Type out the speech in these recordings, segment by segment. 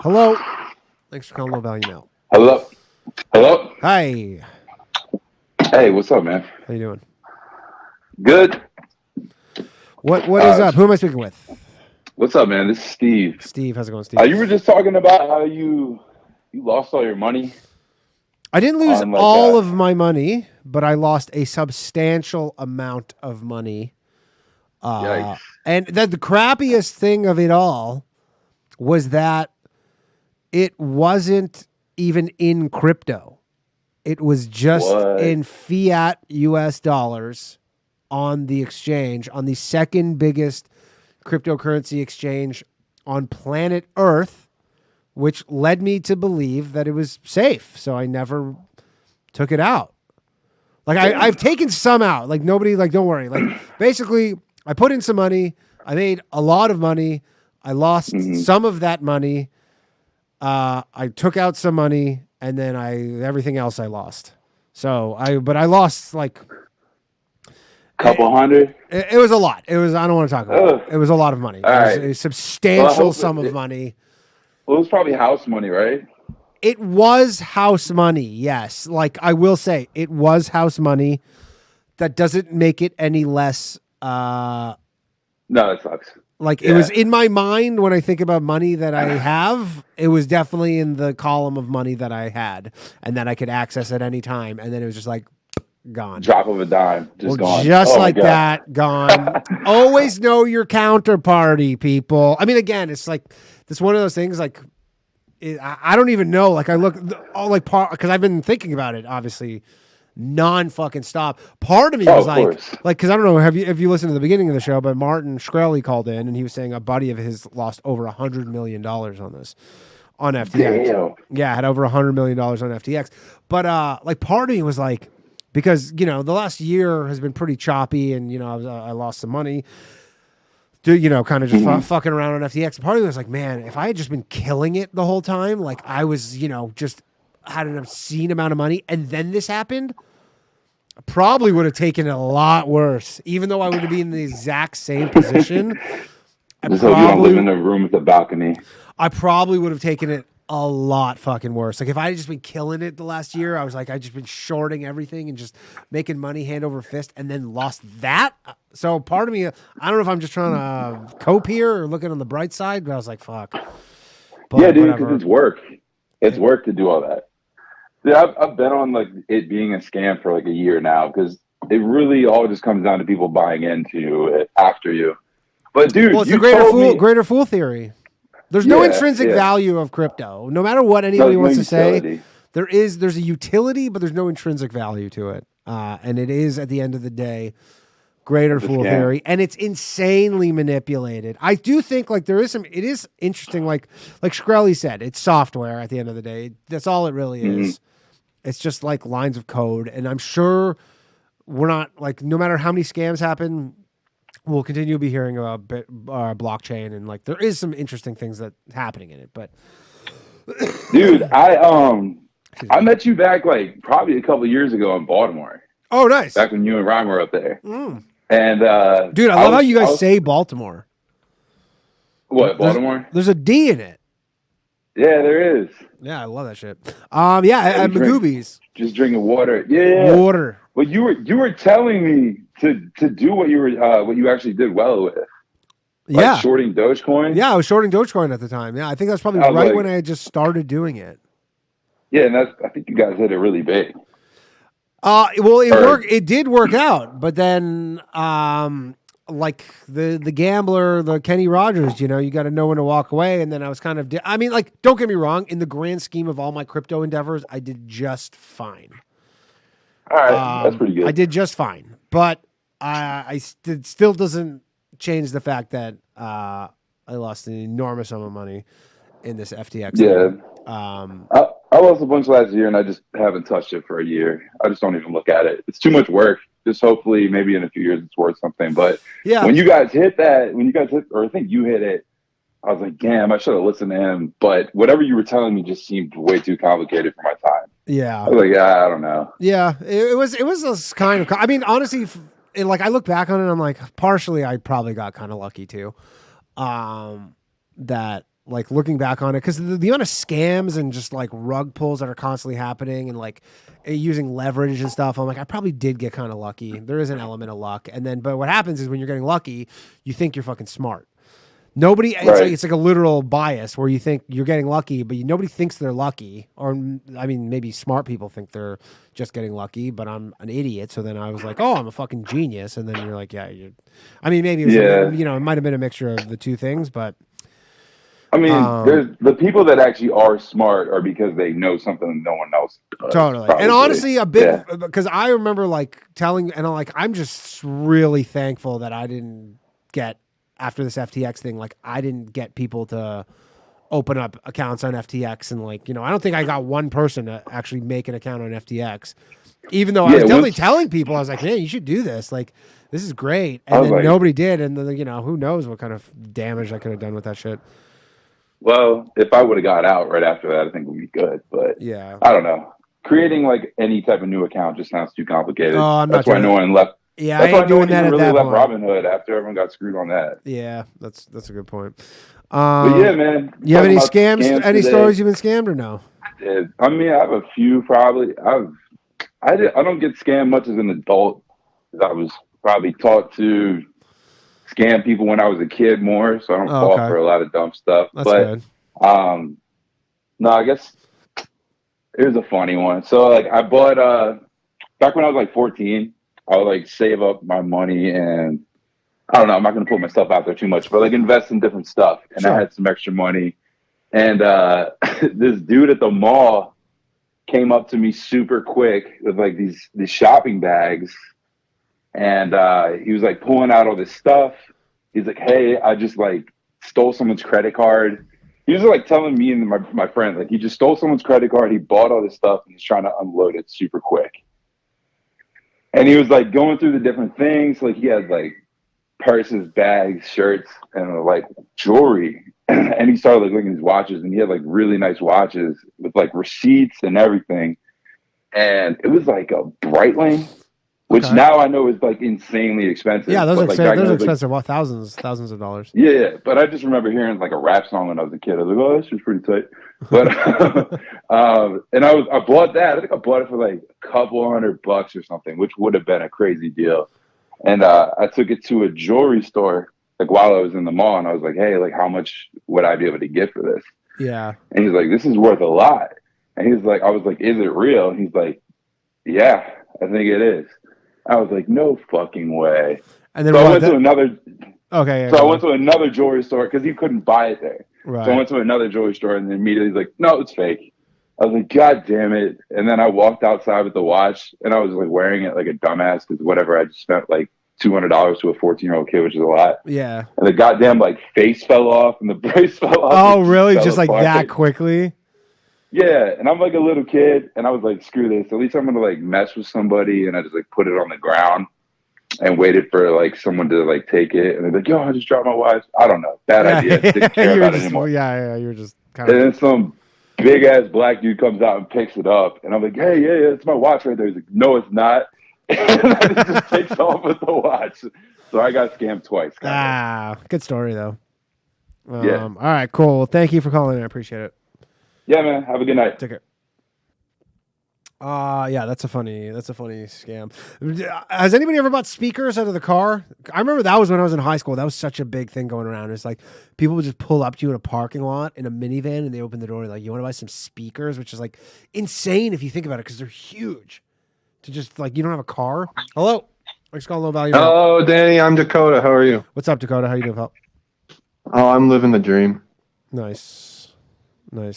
Hello. Thanks for calling Low Value Mail. Hello. Hello. Hi. Hey, what's up, man? How you doing? Good. What is up? Who am I speaking with? What's up, man? This is Steve. Steve, how's it going, Steve? You were just talking about how you lost all your money. I didn't lose all of my money, but I lost a substantial amount of money. Yikes. And the crappiest thing of it all was that it wasn't even in crypto. It was just in fiat US dollars on the exchange, on the second biggest cryptocurrency exchange on planet Earth, which led me to believe that it was safe. So I never took it out. Like I've taken some out. Like nobody, like, don't worry. Like basically I put in some money. I made a lot of money. I lost some of that money. I took out some money, and then everything else I lost. So I lost like couple hundred. It was a lot. I don't want to talk about it. It was a lot of money. It was a substantial sum of money. Well, it was probably house money, right? It was house money. Yes. Like I will say it was house money. That doesn't make it any less, no, that sucks. Like it was in my mind when I think about money that I have, it was definitely in the column of money that I had and that I could access at any time. And then it was just like gone. Drop of a dime. Just gone. Just like that, gone. Always know your counterparty, people. I mean, again, it's like, it's one of those things like, I don't even know. Like I look, because I've been thinking about it, obviously, non-fucking stop. Part of me was like, because I don't know, have you listened to the beginning of the show, but Martin Shkreli called in and he was saying a buddy of his lost over $100 million on this, on FTX. Damn. Yeah, had over $100 million on FTX. But like part of me was like, because, the last year has been pretty choppy and, I lost some money, kind of just fucking around on FTX. Part of me was like, man, if I had just been killing it the whole time, like I was, just had an obscene amount of money and then this happened, I probably would have taken it a lot worse, even though I would have been in the exact same position. Just hope you don't live in a room with a balcony. I probably would have taken it a lot fucking worse. Like if I had just been killing it the last year, I was like, I just been shorting everything and just making money hand over fist and then lost that. So part of me, I don't know if I'm just trying to cope here or looking on the bright side, but I was like, fuck. But yeah, dude, because it's work. It's work to do all that. Dude, I've been on like it being a scam for like a year now because it really all just comes down to people buying into it after you. But dude, it's the greater fool theory. There's no intrinsic value of crypto. No matter what anybody wants to say, there's a utility, but there's no intrinsic value to it. And it is at the end of the day greater fool theory, and it's insanely manipulated. I do think like it is interesting. Like Shkreli said, it's software at the end of the day. That's all it really is. It's just like lines of code. And I'm sure we're not like, no matter how many scams happen, we'll continue to be hearing about blockchain and like there is some interesting things that happening in it. But dude, I met you back like probably a couple of years ago in Baltimore. Oh, nice. Back when you and Ryan were up there. And dude, I love how you guys say Baltimore. What, Baltimore? There's a D in it. Yeah, there is. Yeah, I love that shit. At Magoobies. Just drinking water. Yeah. Water. Well, you were telling me to do what you actually did well with. Like shorting Dogecoin. Yeah, I was shorting Dogecoin at the time. Yeah, I think that's probably when I had just started doing it. Yeah, and I think you guys hit it really big. It did work out, but then like the gambler, the Kenny Rogers, you got to know when to walk away. And then I was kind of, don't get me wrong. In the grand scheme of all my crypto endeavors, I did just fine. All right, that's pretty good. I did just fine, but it still doesn't change the fact that I lost an enormous amount of money in this FTX. Yeah. I lost a bunch last year, and I just haven't touched it for a year. I just don't even look at it. It's too much work. Just hopefully, maybe in a few years, it's worth something. But when you guys hit, or I think you hit it, I was like, damn, I should have listened to him. But whatever you were telling me just seemed way too complicated for my time. Yeah. I was like, I don't know. Yeah, it was this kind of, I mean, honestly, like I look back on it, I'm like, partially, I probably got kind of lucky too. That like looking back on it, because the amount of scams and just like rug pulls that are constantly happening and like using leverage and stuff, I'm like, I probably did get kind of lucky. There is an element of luck. And then, but what happens is when you're getting lucky, you think you're fucking smart. Nobody, it's like a literal bias where you think you're getting lucky, but nobody thinks they're lucky. Or, I mean, maybe smart people think they're just getting lucky, but I'm an idiot. So then I was like, oh, I'm a fucking genius. And then you're like, yeah, I mean, maybe it was, it might have been a mixture of the two things, but. I mean, there's the people that actually are smart are because they know something no one else does. Totally. Probably. And honestly, a big, because I remember like telling, and I'm just really thankful that I didn't get, after this FTX thing, like I didn't get people to open up accounts on FTX. And like, I don't think I got one person to actually make an account on FTX, even though I was definitely telling people, I was like, man, you should do this. Like, this is great. And then nobody did. And then, who knows what kind of damage I could have done with that shit. Well, if I would have got out right after that, I think we'd be good. But yeah, I don't know. Creating like any type of new account just sounds too complicated. Oh, that's why no one left. Yeah, that's why no one even really left Robinhood after everyone got screwed on that. Yeah, that's a good point. But yeah, man. You have any scams? Any stories you've been scammed or no? I mean, I have a few probably. I don't get scammed much as an adult. I was probably taught to scam people when I was a kid more, so I don't fall for a lot of dumb stuff. That's good. No, I guess here's a funny one. So like I bought back when I was like 14, I would like save up my money and I don't know, I'm not gonna put myself out there too much, but like invest in different stuff. And I had some extra money. And this dude at the mall came up to me super quick with like these shopping bags. And he was like pulling out all this stuff. He's like, hey, I just like stole someone's credit card. He was like telling me and my friend, like he just stole someone's credit card. He bought all this stuff and he's trying to unload it super quick. And he was like going through the different things. Like he had like purses, bags, shirts, and like jewelry. And he started like looking at his watches and he had like really nice watches with like receipts and everything. And it was like a Breitling, which now I know is like insanely expensive. Yeah, those are expensive. Like, thousands of dollars. Yeah, but I just remember hearing like a rap song when I was a kid. I was like, oh, this is pretty tight. But and I bought that. I think I bought it for like a couple $100 or something, which would have been a crazy deal. And I took it to a jewelry store like while I was in the mall, and I was like, hey, like how much would I be able to get for this? Yeah. And he's like, this is worth a lot. And he's like, I was like, is it real? And he's like, yeah, I think it is. I was like, no fucking way. And then so I went to another. Okay. Yeah, so I went to another jewelry store because he couldn't buy it there. Right. So I went to another jewelry store and then immediately he's like, no, it's fake. I was like, God damn it. And then I walked outside with the watch and I was like wearing it like a dumbass because whatever, I just spent like $200 to a 14-year-old kid, which is a lot. Yeah. And the goddamn like face fell off and the brace fell off. Oh, really? Just like that quickly? Yeah, and I'm like a little kid, and I was like, screw this. At least I'm gonna like mess with somebody, and I just like put it on the ground and waited for like someone to like take it, and they're like, yo, I just dropped my watch. I don't know, bad idea. Didn't care about it anymore. Yeah, you were just kind of. And then some big ass black dude comes out and picks it up, and I'm like, hey, yeah, it's my watch right there. He's like, no, it's not. And then he just takes off with the watch. So I got scammed twice. Good story though. Yeah. All right, cool. Well, thank you for calling. I appreciate it. Yeah, man. Have a good night. Take care. Yeah, that's a funny scam. Has anybody ever bought speakers out of the car? I remember that was when I was in high school. That was such a big thing going around. It's like people would just pull up to you in a parking lot in a minivan and they open the door and like, you want to buy some speakers, which is like insane if you think about it because they're huge. To just like, you don't have a car. Hello. Let's call Low Value. Hello, Danny. I'm Dakota. How are you? What's up, Dakota? How you doing, pal? Oh, I'm living the dream. Nice. All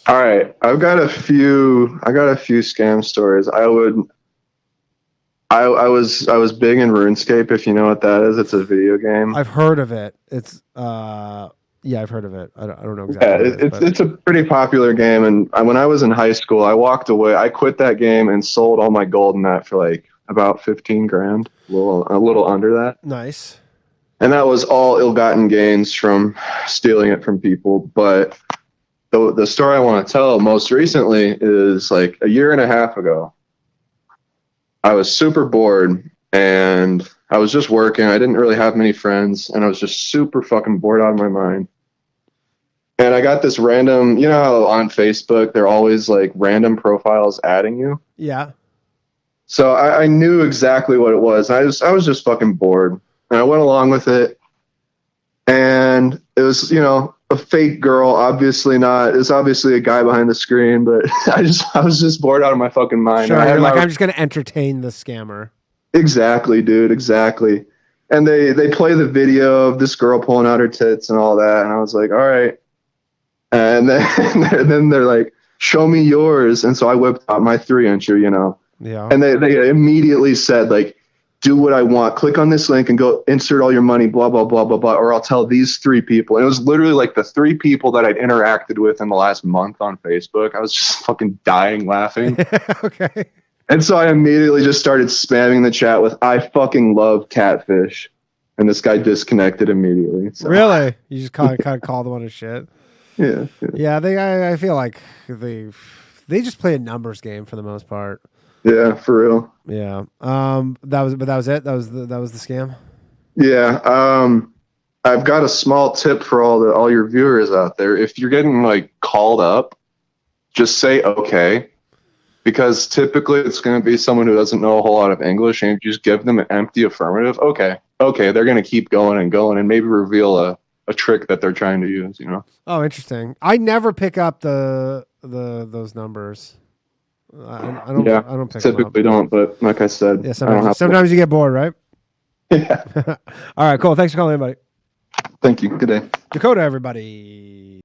right, I got a few scam stories. I was big in RuneScape, if you know what that is. It's a video game. I've heard of it. It's I've heard of it. I don't know exactly. Yeah, it's a pretty popular game. And when I was in high school, I walked away. I quit that game and sold all my gold in that for like about 15 grand, a little under that. Nice. And that was all ill-gotten gains from stealing it from people, but. The story I want to tell most recently is like a year and a half ago. I was super bored and I was just working. I didn't really have many friends and I was just super fucking bored out of my mind. And I got this random, you know how on Facebook they're always like random profiles adding you? Yeah. So I knew exactly what it was. I was just fucking bored. And I went along with it. And it was, you know, a fake girl, obviously not. It's obviously a guy behind the screen, but I was just bored out of my fucking mind. Sure, you're like, I'm just gonna entertain the scammer. Exactly, dude, exactly. And they play the video of this girl pulling out her tits and all that, and I was like, all right. And then they're like, show me yours. And so I whipped out my 3-incher, you know. Yeah. And they immediately said, like, do what I want. Click on this link and go insert all your money, blah, blah, blah, blah, blah, or I'll tell these 3 people. And it was literally like the 3 people that I'd interacted with in the last month on Facebook. I was just fucking dying laughing. Okay. And so I immediately just started spamming the chat with, I fucking love catfish. And this guy disconnected immediately. So. Really? You just kind of called him on his shit? Yeah. I feel like they just play a numbers game for the most part. Yeah, for real. Yeah. That was it. That was the scam. Yeah. I've got a small tip for all your viewers out there. If you're getting like called up, just say okay, because typically it's going to be someone who doesn't know a whole lot of English, and you just give them an empty affirmative. Okay, they're going to keep going and maybe reveal a trick that they're trying to use. You know. Oh, interesting. I never pick up those numbers. I don't pick typically them up. don't, but like I said, yeah, sometimes you get bored, right? Yeah. All right, cool. Thanks for calling in, buddy. Thank you. Good day. Dakota, everybody.